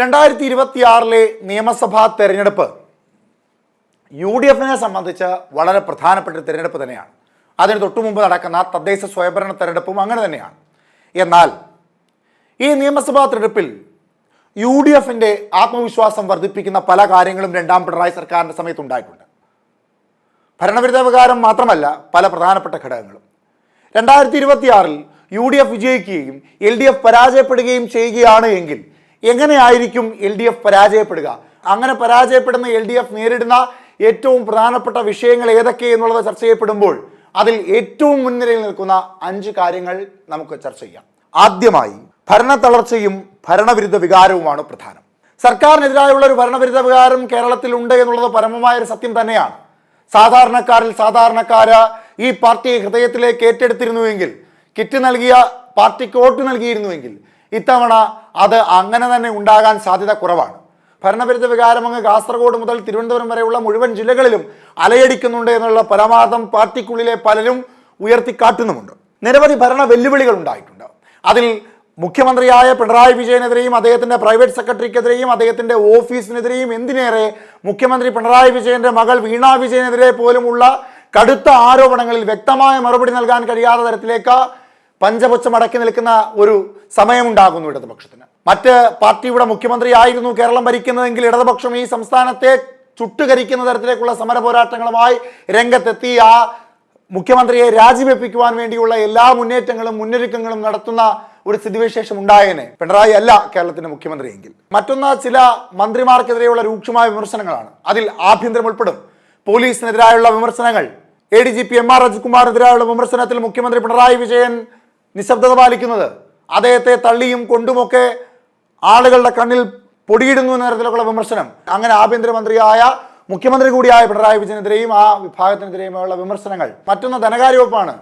2026 നിയമസഭാ തെരഞ്ഞെടുപ്പ് UDFനെ സംബന്ധിച്ച് വളരെ പ്രധാനപ്പെട്ട തെരഞ്ഞെടുപ്പ് തന്നെയാണ്. അതിന് തൊട്ടുമുമ്പ് നടക്കുന്ന തദ്ദേശ സ്വയംഭരണ തെരഞ്ഞെടുപ്പും അങ്ങനെ തന്നെയാണ്. എന്നാൽ ഈ നിയമസഭാ തെരഞ്ഞെടുപ്പിൽ UDFന്റെ ആത്മവിശ്വാസം വർദ്ധിപ്പിക്കുന്ന പല കാര്യങ്ങളും രണ്ടാം പിണറായി സർക്കാരിൻ്റെ സമയത്ത് ഉണ്ടായിട്ടുണ്ട്. ഭരണവിരുദ്ധ വികാരം മാത്രമല്ല, പല പ്രധാനപ്പെട്ട ഘടകങ്ങളും. 2026 UDF വിജയിക്കുകയും LDF പരാജയപ്പെടുകയും ചെയ്യുകയാണ് എങ്കിൽ എങ്ങനെയായിരിക്കും LDF പരാജയപ്പെടുക? അങ്ങനെ പരാജയപ്പെടുന്ന LDF നേരിടുന്ന ഏറ്റവും പ്രധാനപ്പെട്ട വിഷയങ്ങൾ ഏതൊക്കെ എന്നുള്ളത് ചർച്ച ചെയ്യപ്പെടുമ്പോൾ അതിൽ ഏറ്റവും മുൻനിരയിൽ നിൽക്കുന്ന 5 കാര്യങ്ങൾ നമുക്ക് ചർച്ച ചെയ്യാം. ആദ്യമായി ഭരണ തളർച്ചയും ഭരണവിരുദ്ധ വികാരവുമാണ് പ്രധാനം. സർക്കാരിനെതിരായുള്ള ഒരു ഭരണവിരുദ്ധ വികാരം കേരളത്തിൽ ഉണ്ട് എന്നുള്ളത് പരമമായ ഒരു സത്യം തന്നെയാണ്. സാധാരണക്കാര് ഈ പാർട്ടിയെ ഹൃദയത്തിലേക്ക് ഏറ്റെടുത്തിരുന്നുവെങ്കിൽ, കിറ്റ് നൽകിയ പാർട്ടിക്ക് വോട്ട് നൽകിയിരുന്നുവെങ്കിൽ ഇത്തവണ അത് അങ്ങനെ തന്നെ ഉണ്ടാകാൻ സാധ്യത കുറവാണ്. ഭരണവിരുദ്ധ വികാരം അങ്ങ് കാസർഗോഡ് മുതൽ തിരുവനന്തപുരം വരെയുള്ള മുഴുവൻ ജില്ലകളിലും അലയടിക്കുന്നുണ്ട് എന്നുള്ള പരമാർത്ഥം പാർട്ടിക്കുള്ളിലെ പലരും ഉയർത്തിക്കാട്ടുന്നുമുണ്ട്. നിരവധി ഭരണ വെല്ലുവിളികൾ ഉണ്ടായിട്ടുണ്ട്. അതിൽ മുഖ്യമന്ത്രിയായ പിണറായി വിജയനെതിരെയും അദ്ദേഹത്തിൻ്റെ പ്രൈവറ്റ് സെക്രട്ടറിക്കെതിരെയും അദ്ദേഹത്തിൻ്റെ ഓഫീസിനെതിരെയും എന്തിനേറെ മുഖ്യമന്ത്രി പിണറായി വിജയൻ്റെ മകൾ വീണ വിജയനെതിരെ പോലുമുള്ള കടുത്ത ആരോപണങ്ങളിൽ വ്യക്തമായ മറുപടി നൽകാൻ കഴിയാത്ത തരത്തിലേക്ക് പഞ്ചപുച്ഛമടക്കി നിൽക്കുന്ന ഒരു സമയമുണ്ടാകുന്നു ഇടതുപക്ഷത്തിന്. മറ്റ് പാർട്ടിയുടെ മുഖ്യമന്ത്രിയായിരുന്നു കേരളം ഭരിക്കുന്നതെങ്കിൽ ഇടതുപക്ഷം ഈ സംസ്ഥാനത്തെ ചുട്ടുകരിക്കുന്ന തരത്തിലേക്കുള്ള സമര പോരാട്ടങ്ങളുമായി രംഗത്തെത്തി ആ മുഖ്യമന്ത്രിയെ രാജിവെപ്പിക്കുവാൻ വേണ്ടിയുള്ള എല്ലാ മുന്നൊരുക്കങ്ങളും നടത്തുന്ന ഒരു സ്ഥിതിവിശേഷം ഉണ്ടായേനെ പിണറായി അല്ല കേരളത്തിന്റെ മുഖ്യമന്ത്രിയെങ്കിൽ. മറ്റൊന്ന്, ചില മന്ത്രിമാർക്കെതിരെയുള്ള രൂക്ഷമായ വിമർശനങ്ങളാണ്. അതിൽ ആഭ്യന്തരം ഉൾപ്പെടും. പോലീസിനെതിരായുള്ള വിമർശനങ്ങൾ, ADGP MR അജിത്കുമാറിനെതിരായുള്ള വിമർശനത്തിൽ മുഖ്യമന്ത്രി പിണറായി വിജയൻ നിശബ്ദത പാലിക്കുന്നത്, അദ്ദേഹത്തെ തള്ളിയും കൊണ്ടുമൊക്കെ ആളുകളുടെ കണ്ണിൽ പൊടിയിടുന്നു എന്ന തരത്തിലുള്ള വിമർശനം, അങ്ങനെ ആഭ്യന്തരമന്ത്രിയായ മുഖ്യമന്ത്രി കൂടിയായ പിണറായി വിജയനെതിരെയും ആ വിഭാഗത്തിനെതിരെയുമുള്ള വിമർശനങ്ങൾ. മറ്റൊന്ന് ധനകാര്യ വകുപ്പാണ്.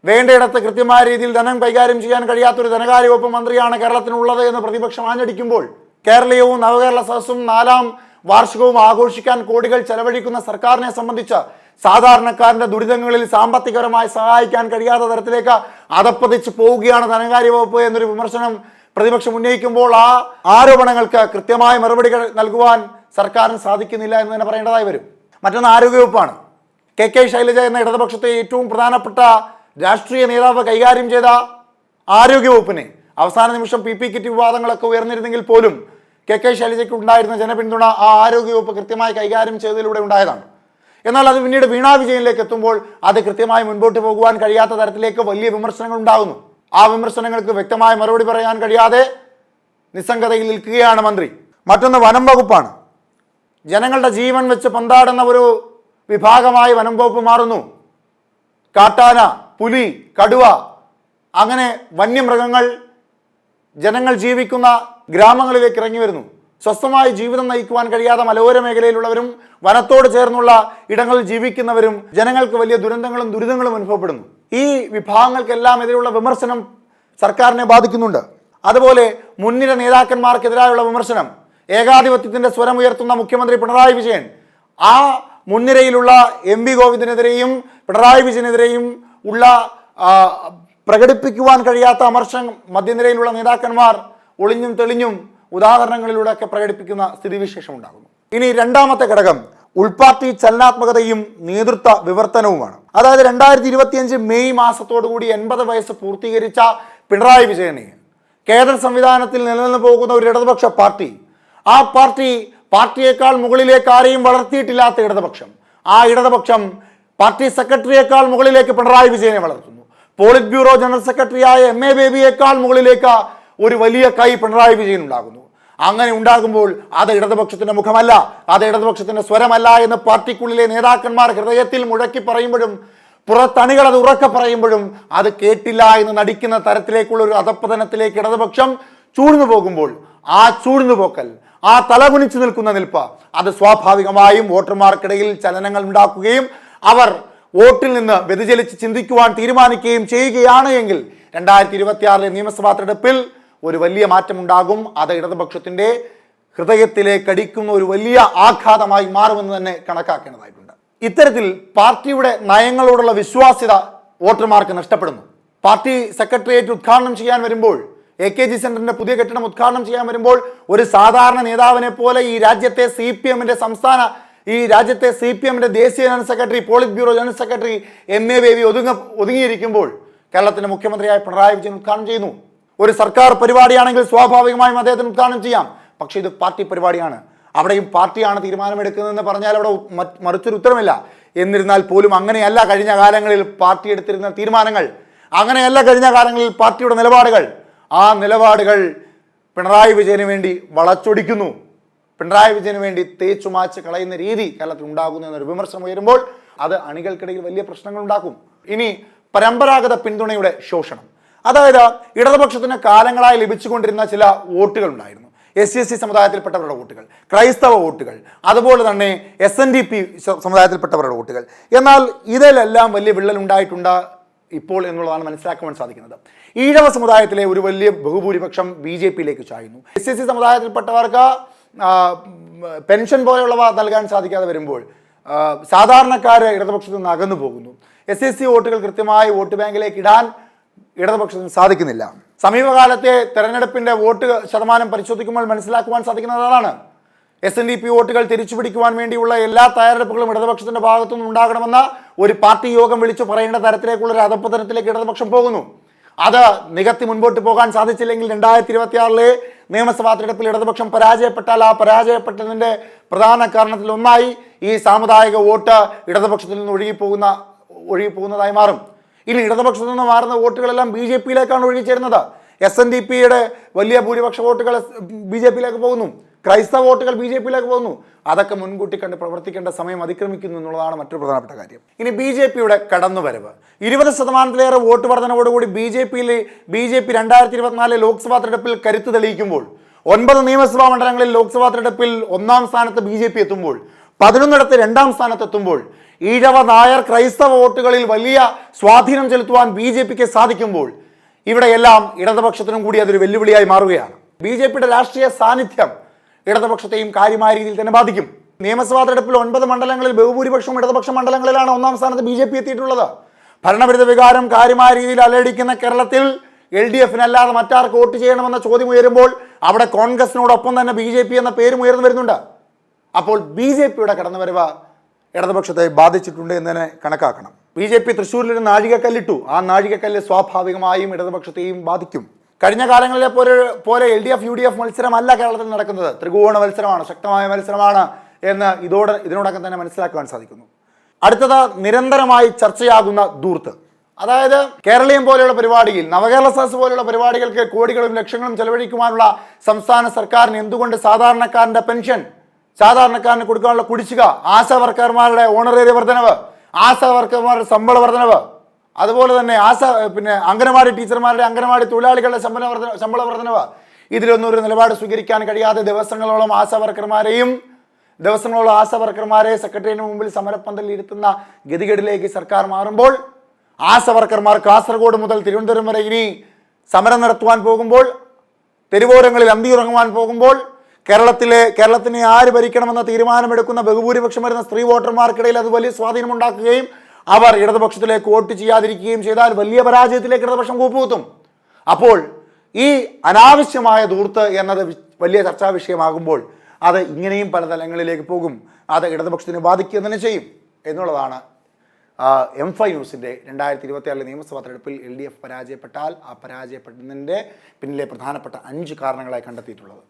വേണ്ടയിടത്ത് കൃത്യമായ രീതിയിൽ ധനം കൈകാര്യം ചെയ്യാൻ കഴിയാത്തൊരു ധനകാര്യ വകുപ്പ് മന്ത്രിയാണ് കേരളത്തിനുള്ളത് എന്ന് പ്രതിപക്ഷം ആഞ്ഞടിക്കുമ്പോൾ കേരളീയവും നവകേരള സദസ്സും 4ാം വാർഷികവും ആഘോഷിക്കാൻ കോടികൾ ചെലവഴിക്കുന്ന സർക്കാരിനെ സംബന്ധിച്ച് സാധാരണക്കാരന്റെ ദുരിതങ്ങളിൽ സാമ്പത്തികപരമായി സഹായിക്കാൻ കഴിയാത്ത തരത്തിലേക്ക് അതപ്പതിച്ച് പോവുകയാണ് ധനകാര്യ വകുപ്പ് എന്നൊരു വിമർശനം പ്രതിപക്ഷം ഉന്നയിക്കുമ്പോൾ ആ ആരോപണങ്ങൾക്ക് കൃത്യമായ മറുപടികൾ നൽകുവാൻ സർക്കാരിന് സാധിക്കുന്നില്ല എന്ന് തന്നെ പറയേണ്ടതായി വരും. മറ്റൊന്ന് ആരോഗ്യവകുപ്പാണ്. KK ശൈലജ എന്ന ഇടതുപക്ഷത്തെ ഏറ്റവും പ്രധാനപ്പെട്ട രാഷ്ട്രീയ നേതാവ് കൈകാര്യം ചെയ്ത ആരോഗ്യവകുപ്പിനെ അവസാന നിമിഷം PP കിറ്റ് വിവാദങ്ങളൊക്കെ ഉയർന്നിരുന്നെങ്കിൽ പോലും KK ശൈലജയ്ക്ക് ഉണ്ടായിരുന്ന ജനപിന്തുണ ആ ആരോഗ്യവകുപ്പ് കൃത്യമായി കൈകാര്യം ചെയ്തതിലൂടെ ഉണ്ടായതാണ്. എന്നാൽ അത് പിന്നീട് വീണ വിജയനിലേക്ക് എത്തുമ്പോൾ അത് കൃത്യമായി മുൻപോട്ട് പോകുവാൻ കഴിയാത്ത തരത്തിലേക്ക് വലിയ വിമർശനങ്ങൾ ഉണ്ടാകുന്നു. ആ വിമർശനങ്ങൾക്ക് വ്യക്തമായ മറുപടി പറയാൻ കഴിയാതെ നിസ്സംഗതയിൽ നിൽക്കുകയാണ് മന്ത്രി. മറ്റൊന്ന് വനം വകുപ്പാണ്. ജനങ്ങളുടെ ജീവൻ വെച്ച് പന്താടുന്ന ഒരു വിഭാഗമായി വനം വകുപ്പ് മാറുന്നു. കാട്ടാന, പുലി, കടുവ, അങ്ങനെ വന്യമൃഗങ്ങൾ ജനങ്ങൾ ജീവിക്കുന്ന ഗ്രാമങ്ങളിലേക്ക് ഇറങ്ങി വരുന്നു. സ്വസ്ഥമായി ജീവിതം നയിക്കുവാൻ കഴിയാതെ മലയോര മേഖലയിലുള്ളവരും വനത്തോട് ചേർന്നുള്ള ഇടങ്ങളിൽ ജീവിക്കുന്നവരും ജനങ്ങൾക്ക് വലിയ ദുരിതങ്ങളും അനുഭവപ്പെടുന്നു. ഈ വിഭാഗങ്ങൾക്കെല്ലാം എതിരെയുള്ള വിമർശനം സർക്കാരിനെ ബാധിക്കുന്നുണ്ട്. അതുപോലെ മുൻനിര നേതാക്കന്മാർക്കെതിരായുള്ള വിമർശനം, ഏകാധിപത്യത്തിന്റെ സ്വരം ഉയർത്തുന്ന മുഖ്യമന്ത്രി പിണറായി വിജയൻ ആ മുൻനിരയിലുള്ള MP ഗോവിന്ദനെതിരെയും പിണറായി വിജയനെതിരെയും ഉള്ള പ്രകടിപ്പിക്കുവാൻ കഴിയാത്ത അമർഷം മധ്യനിരയിലുള്ള നേതാക്കന്മാർ ഒളിഞ്ഞും തെളിഞ്ഞും ഉദാഹരണങ്ങളിലൂടെ ഒക്കെ പ്രകടിപ്പിക്കുന്ന സ്ഥിതിവിശേഷം ഉണ്ടാകുന്നു. ഇനി രണ്ടാമത്തെ ഘടകം ഉൾപാർട്ടി ചലനാത്മകതയും നേതൃത്വ വിവർത്തനവുമാണ്. അതായത് 2025 മെയ് മാസത്തോടുകൂടി 80 വയസ്സ് പൂർത്തീകരിച്ച പിണറായി വിജയനെ കേന്ദ്ര സംവിധാനത്തിൽ നിലനിന്ന് പോകുന്ന ഒരു ഇടതുപക്ഷ പാർട്ടി, ആ പാർട്ടിയേക്കാൾ മുകളിലേക്ക് ആരെയും വളർത്തിയിട്ടില്ലാത്ത ഇടതുപക്ഷം, ആ ഇടതുപക്ഷം പാർട്ടി സെക്രട്ടറിയേക്കാൾ മുകളിലേക്ക് പിണറായി വിജയനെ വളർത്തുന്നു. പോളിറ്റ് ബ്യൂറോ ജനറൽ സെക്രട്ടറിയായ MA ബേബിയേക്കാൾ മുകളിലേക്ക് ഒരു വലിയ കൈ പിണറായി വിജയൻ ഉണ്ടാകുന്നു. അങ്ങനെ ഉണ്ടാകുമ്പോൾ അത് ഇടതുപക്ഷത്തിന്റെ മുഖമല്ല, അത് ഇടതുപക്ഷത്തിന്റെ സ്വരമല്ല എന്ന് പാർട്ടിക്കുള്ളിലെ നേതാക്കന്മാർ ഹൃദയത്തിൽ മുഴക്കി പറയുമ്പോഴും പുറത്തണികൾ അത് ഉറക്കെ പറയുമ്പോഴും അത് കേട്ടില്ല എന്ന് നടിക്കുന്ന തരത്തിലേക്കുള്ള ഒരു അധപ്പതനത്തിലേക്ക് ഇടതുപക്ഷം ചൂഴ്ന്നു പോകുമ്പോൾ ആ ചൂഴ്ന്നുപോക്കൽ, ആ തലകുനിച്ചു നിൽക്കുന്ന നിൽപ്പ്, അത് സ്വാഭാവികമായും വോട്ടർമാർക്കിടയിൽ ചലനങ്ങൾ ഉണ്ടാക്കുകയും അവർ വോട്ടിൽ നിന്ന് വ്യതിചലിച്ച് ചിന്തിക്കുവാൻ തീരുമാനിക്കുകയും ചെയ്യുകയാണ് എങ്കിൽ 2026 നിയമസഭാ തെരഞ്ഞെടുപ്പിൽ ഒരു വലിയ മാറ്റമുണ്ടാകും. അത് ഇടതുപക്ഷത്തിന്റെ ഹൃദയത്തിലേക്ക് അടിക്കുന്ന ഒരു വലിയ ആഘാതമായി മാറുമെന്ന് തന്നെ കണക്കാക്കേണ്ടതായിട്ടുണ്ട്. ഇത്തരത്തിൽ പാർട്ടിയുടെ നയങ്ങളോടുള്ള വിശ്വാസ്യത വോട്ടർമാർക്ക് നഷ്ടപ്പെടുന്നു. പാർട്ടി സെക്രട്ടേറിയറ്റ് ഉദ്ഘാടനം ചെയ്യാൻ വരുമ്പോൾ AKG സെന്ററിന്റെ പുതിയ കെട്ടിടം ഉദ്ഘാടനം ചെയ്യാൻ വരുമ്പോൾ ഒരു സാധാരണ നേതാവിനെ പോലെ ഈ രാജ്യത്തെ ദേശീയ general secretary, politburo general secretary MA Baby ഒതുങ്ങിയിരിക്കുമ്പോൾ കേരളത്തിന്റെ മുഖ്യമന്ത്രിയായ പിണറായി വിജയൻ ഉദ്ഘാടനം ചെയ്യുന്നു. ഒരു സർക്കാർ പരിപാടിയാണെങ്കിൽ സ്വാഭാവികമായും അദ്ദേഹത്തിന് ഉദ്ഘാടനം ചെയ്യാം. പക്ഷേ ഇത് പാർട്ടി പരിപാടിയാണ്. അവിടെയും പാർട്ടിയാണ് തീരുമാനമെടുക്കുന്നതെന്ന് പറഞ്ഞാൽ അവിടെ മറിച്ചൊരു ഉത്തരമില്ല. എന്നിരുന്നാൽ പോലും അങ്ങനെയല്ല കഴിഞ്ഞ കാലങ്ങളിൽ പാർട്ടി എടുത്തിരുന്ന തീരുമാനങ്ങൾ, അങ്ങനെയല്ല കഴിഞ്ഞ കാലങ്ങളിൽ പാർട്ടിയുടെ നിലപാടുകൾ. ആ നിലപാടുകൾ പിണറായി വിജയന് വേണ്ടി വളച്ചൊടിക്കുന്നു, പിണറായി വിജയന് വേണ്ടി തേച്ചു മാച്ച് കളയുന്ന രീതി കേരളത്തിൽ ഉണ്ടാകുന്നു എന്നൊരു വിമർശനം ഉയരുമ്പോൾ അത് അണികൾക്കിടയിൽ വലിയ പ്രശ്നങ്ങൾ ഉണ്ടാക്കും. ഇനി പരമ്പരാഗത പിന്തുണയുടെ ശോഷണം, അതായത് ഇടതുപക്ഷത്തിന് കാലങ്ങളായി ലഭിച്ചുകൊണ്ടിരുന്ന ചില വോട്ടുകൾ ഉണ്ടായിരുന്നു. SC സമുദായത്തിൽപ്പെട്ടവരുടെ വോട്ടുകൾ, ക്രൈസ്തവ വോട്ടുകൾ, അതുപോലെ തന്നെ SNDP സമുദായത്തിൽപ്പെട്ടവരുടെ വോട്ടുകൾ. എന്നാൽ ഇതിലെല്ലാം വലിയ വിള്ളൽ ഉണ്ടായിട്ടുണ്ട് ഇപ്പോൾ എന്നുള്ളതാണ് മനസ്സിലാക്കുവാൻ സാധിക്കുന്നത്. ഈഴവ സമുദായത്തിലെ ഒരു വലിയ ബഹുഭൂരിപക്ഷം BJPയിലേക്ക് ചായുന്നു. SC സമുദായത്തിൽപ്പെട്ടവർക്ക് പെൻഷൻ പോലെയുള്ളവ നൽകാൻ സാധിക്കാതെ വരുമ്പോൾ സാധാരണക്കാർ ഇടതുപക്ഷത്തിൽ നിന്ന് അകന്നു പോകുന്നു. SC വോട്ടുകൾ കൃത്യമായി വോട്ട് ബാങ്കിലേക്ക് ഇടാൻ ഇടതുപക്ഷത്തിന് സാധിക്കുന്നില്ല. സമീപകാലത്തെ തെരഞ്ഞെടുപ്പിന്റെ വോട്ട് ശതമാനം പരിശോധിക്കുമ്പോൾ മനസ്സിലാക്കുവാൻ സാധിക്കുന്നത് അതാണ്. SNDP വോട്ടുകൾ തിരിച്ചുപിടിക്കുവാൻ വേണ്ടിയുള്ള എല്ലാ തയ്യാറെടുപ്പുകളും ഇടതുപക്ഷത്തിന്റെ ഭാഗത്തുനിന്ന് ഉണ്ടാകണമെന്ന ഒരു പാർട്ടി യോഗം വിളിച്ചു പറയേണ്ട തരത്തിലേക്കുള്ള ഒരു അധപ്പതനത്തിലേക്ക് ഇടതുപക്ഷം പോകുന്നു. അത് നികത്തി മുൻപോട്ട് പോകാൻ സാധിച്ചില്ലെങ്കിൽ 2026 നിയമസഭാ തെരഞ്ഞെടുപ്പിൽ ഇടതുപക്ഷം പരാജയപ്പെട്ടാൽ ആ പരാജയപ്പെട്ടതിന്റെ പ്രധാന കാരണത്തിൽ ഒന്നായി ഈ സാമുദായിക വോട്ട് ഇടതുപക്ഷത്തിൽ നിന്ന് ഒഴുകിപ്പോകുന്നതായി മാറും. ഇനി ഇടതുപക്ഷത്തിൽ നിന്ന് മാറുന്ന വോട്ടുകളെല്ലാം BJPയിലേക്കാണ് ഒഴുകിച്ചേരുന്നത്. SNDPയുടെ വലിയ ഭൂരിപക്ഷ വോട്ടുകൾ BJPയിലേക്ക് പോകുന്നു, ക്രൈസ്തവ വോട്ടുകൾ BJPയിലേക്ക് പോകുന്നു. അതൊക്കെ മുൻകൂട്ടി കണ്ട് പ്രവർത്തിക്കേണ്ട സമയം അതിക്രമിക്കുന്നു എന്നുള്ളതാണ് മറ്റൊരു പ്രധാനപ്പെട്ട കാര്യം. ഇനി BJPയുടെ കടന്നുവരവ്, 20% വോട്ട് വർധനയോടുകൂടി BJP 2024 ലോക്സഭാ തെരഞ്ഞെടുപ്പിൽ കരുത്ത് തെളിയിക്കുമ്പോൾ 9 നിയമസഭാ മണ്ഡലങ്ങളിൽ ലോക്സഭാ തെരഞ്ഞെടുപ്പിൽ 1-ാം സ്ഥാനത്ത് BJP എത്തുമ്പോൾ 11 2-ാം സ്ഥാനത്തെത്തുമ്പോൾ ഈഴവ നായർ ക്രൈസ്തവ വോട്ടുകളിൽ വലിയ സ്വാധീനം ചെലുത്തുവാൻ BJPക്ക് സാധിക്കുമ്പോൾ ഇവിടെയെല്ലാം ഇടതുപക്ഷത്തിനും കൂടി അതൊരു വെല്ലുവിളിയായി മാറുകയാണ്. BJPയുടെ രാഷ്ട്രീയ സാന്നിധ്യം ഇടതുപക്ഷത്തെയും കാര്യമായ രീതിയിൽ തന്നെ ബാധിക്കും. നിയമസഭാ തെരഞ്ഞെടുപ്പിൽ 9 മണ്ഡലങ്ങളിൽ ബഹുഭൂരിപക്ഷവും ഇടതുപക്ഷ മണ്ഡലങ്ങളിലാണ് 1-ാം സ്ഥാനത്ത് BJP എത്തിയിട്ടുള്ളത്. ഭരണവിരുദ്ധ വികാരം കാര്യമായ രീതിയിൽ അലയടിക്കുന്ന കേരളത്തിൽ LDFനല്ലാതെ മറ്റാർക്ക് വോട്ട് ചെയ്യണമെന്ന ചോദ്യം ഉയരുമ്പോൾ അവിടെ കോൺഗ്രസിനോടൊപ്പം തന്നെ BJP എന്ന പേരും ഉയർന്നു വരുന്നുണ്ട്. അപ്പോൾ BJPയുടെ കടന്നുവരവ് ഇടതുപക്ഷത്തെ ബാധിച്ചിട്ടുണ്ട് എന്ന് തന്നെ കണക്കാക്കണം. BJP തൃശ്ശൂരിൽ ഒരു നാഴികക്കല്ലിട്ടു. ആ നാഴികക്കല്ല് സ്വാഭാവികമായും ഇടതുപക്ഷത്തെയും ബാധിക്കും. കഴിഞ്ഞ കാലങ്ങളിലെ പോലെ LDF-UDF മത്സരമല്ല കേരളത്തിൽ നടക്കുന്നത്. ത്രികോണ മത്സരമാണ്, ശക്തമായ മത്സരമാണ് എന്ന് ഇതിനോടകം തന്നെ മനസ്സിലാക്കാൻ സാധിക്കുന്നു. അടുത്തത് നിരന്തരമായി ചർച്ചയാകുന്ന ധൂർത്ത്, അതായത് കേരളീയം പോലെയുള്ള പരിപാടിയിൽ, നവകേരള സദസ് പോലെയുള്ള പരിപാടികൾക്ക് കോടികളും ലക്ഷങ്ങളും ചെലവഴിക്കുവാനുള്ള സംസ്ഥാന സർക്കാരിന് എന്തുകൊണ്ട് സാധാരണക്കാരന്റെ പെൻഷൻ, സാധാരണക്കാരന് കൊടുക്കാനുള്ള കുടിശ്ശിക, ആശാ വർക്കർമാരുടെ ഓണറേറിയ വർധനവ്, ആശാ വർക്കർമാരുടെ ശമ്പള വർധനവ്, അതുപോലെ തന്നെ അംഗനവാടി ടീച്ചർമാരുടെ, അംഗനവാടി തൊഴിലാളികളുടെ ശമ്പള വർധനവ്, ഇതിലൊന്നും ഒരു നിലപാട് സ്വീകരിക്കാൻ കഴിയാതെ ദിവസങ്ങളോളം ആശാ വർക്കർമാരെ സെക്രട്ടറിയേറ്റിന് മുമ്പിൽ സമരപ്പന്തലിൽ ഇരുത്തുന്ന ഗതികേടിലേക്ക് സർക്കാർ മാറുമ്പോൾ ആശാ വർക്കർമാർ കാസർഗോഡ് മുതൽ തിരുവനന്തപുരം വരെ ഇനി സമരം നടത്തുവാൻ പോകുമ്പോൾ, തെരുവോരങ്ങളിൽ അന്തിയുറങ്ങുവാൻ പോകുമ്പോൾ കേരളത്തിനെ ആര് ഭരിക്കണമെന്ന തീരുമാനമെടുക്കുന്ന ബഹുഭൂരിപക്ഷം വരുന്ന സ്ത്രീ വോട്ടർമാർക്കിടയിൽ അത് വലിയ സ്വാധീനമുണ്ടാക്കുകയും അവർ ഇടതുപക്ഷത്തിലേക്ക് വോട്ട് ചെയ്യാതിരിക്കുകയും ചെയ്താൽ വലിയ പരാജയത്തിലേക്ക് ഇടതുപക്ഷം കൂപ്പുകുത്തും. അപ്പോൾ ഈ അനാവശ്യമായ ധൂർത്ത് എന്നത് വലിയ ചർച്ചാ വിഷയമാകുമ്പോൾ അത് ഇങ്ങനെയും പല തലങ്ങളിലേക്ക് പോകും. അത് ഇടതുപക്ഷത്തിനെ ബാധിക്കുക തന്നെ ചെയ്യും എന്നുള്ളതാണ് M5 ന്യൂസിൻ്റെ 2026 നിയമസഭാ തെരഞ്ഞെടുപ്പിൽ LDF പരാജയപ്പെട്ടാൽ ആ പരാജയപ്പെടുന്നതിൻ്റെ പിന്നിലെ പ്രധാനപ്പെട്ട 5 കാരണങ്ങളായി കണ്ടെത്തിയിട്ടുള്ളത്.